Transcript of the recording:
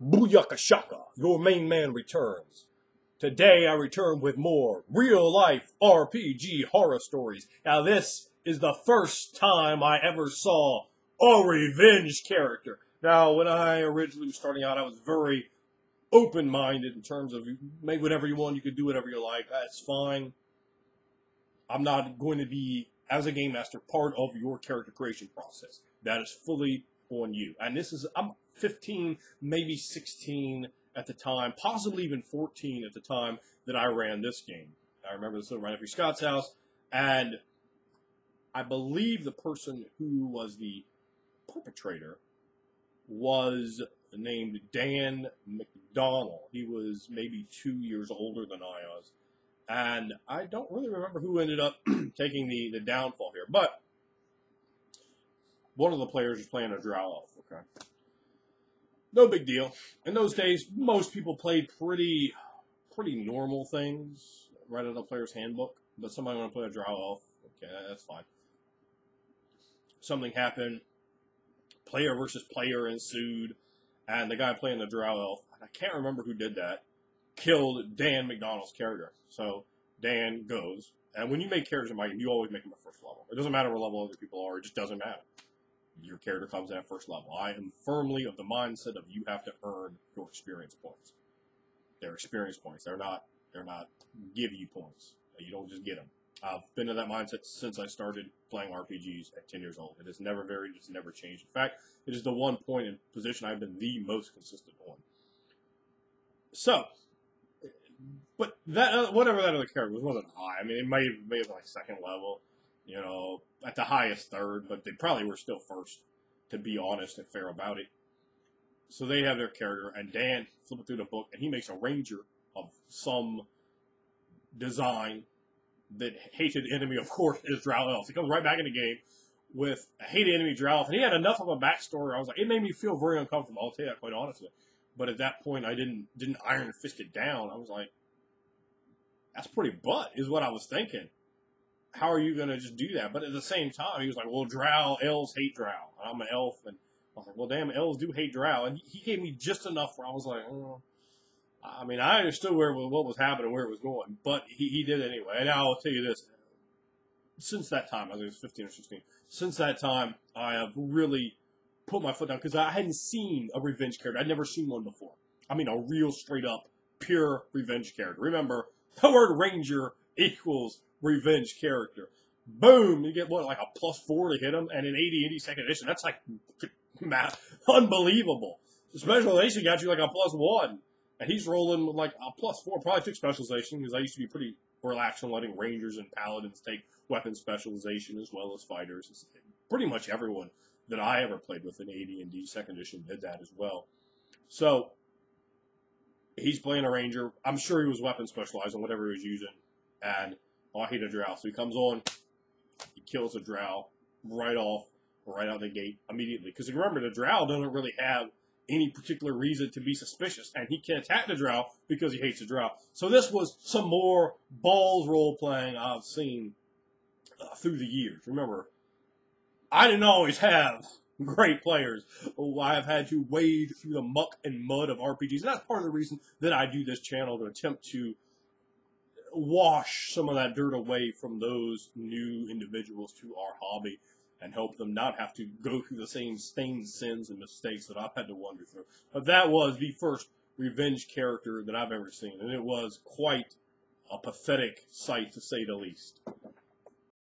Booyaka Shaka, your main man returns. Today I return with more real-life RPG horror stories. Now this is the first time I ever saw a revenge character. Now when I originally was starting out, I was very open-minded in terms of you make whatever you want, you can do whatever you like, that's fine. I'm not going to be, as a game master, part of your character creation process. That is fully on you. And I'm 15, maybe 16 at the time, possibly even 14 at the time that I ran this game. I remember this over at nephew Scott's house, and I believe the person who was the perpetrator was named Dan McDonald. He was maybe 2 years older than I was. And I don't really remember who ended up taking the downfall here. But one of the players was playing a drow elf, okay? No big deal. In those days, most people played pretty normal things right out of the player's handbook. But somebody want to play a drow elf, okay, that's fine. Something happened. Player versus player ensued. And the guy playing the drow elf, I can't remember who did that, killed Dan McDonald's character. So Dan goes, and when you make characters in my game, you always make them at first level. It doesn't matter what level other people are, it just doesn't matter. Your character comes in at first level. I am firmly of the mindset of you have to earn your experience points. They're experience points. They're not give you points. You don't just get them. I've been in that mindset since I started playing RPGs at 10 years old. It has never varied, it's never changed. In fact, it is the one point in position I've been the most consistent on. So, but that whatever that other character was wasn't high. I mean, it may have been like second level, you know, at the highest third, but they probably were still first, to be honest and fair about it. So they have their character, and Dan flipping through the book, and he makes a ranger of some design that hated enemy, of course, is drow elves. He comes right back in the game with a hated enemy drow elf, and he had enough of a backstory. I was like, it made me feel very uncomfortable. I'll tell you that quite honestly. But at that point, I didn't iron fist it down. I was like, that's pretty butt, is what I was thinking. How are you going to just do that? But at the same time, he was like, well, drow, elves hate drow. And I'm an elf. And I was like, well, damn, elves do hate drow. And he gave me just enough where I was like, oh. I mean, I understood what was happening, where it was going. But he did anyway. And I'll tell you this. Since that time, I think it was 15 or 16, since that time, I have really put my foot down because I hadn't seen a revenge character. I'd never seen one before. I mean, a real straight up, pure revenge character. Remember, the word ranger equals revenge character. Boom! You get, what, like a +4 to hit him? And in 80 second edition, that's like, unbelievable. The specialization got you like a +1. And he's rolling with like a +4. Probably took specialization because I used to be pretty relaxed on letting rangers and paladins take weapon specialization as well as fighters. Pretty much everyone that I ever played with in AD&D 2nd edition did that as well. So, he's playing a ranger. I'm sure he was weapon specialized on whatever he was using. And, oh, I hate a drow. So he comes on, he kills a drow right out the gate immediately. Because remember, the drow doesn't really have any particular reason to be suspicious. And he can attack the drow because he hates the drow. So this was some more balls role-playing I've seen through the years. Remember, I didn't always have great players. I've had to wade through the muck and mud of RPGs. And that's part of the reason that I do this channel, to attempt to wash some of that dirt away from those new individuals to our hobby and help them not have to go through the same stained sins and mistakes that I've had to wander through. But that was the first revenge character that I've ever seen, and it was quite a pathetic sight, to say the least.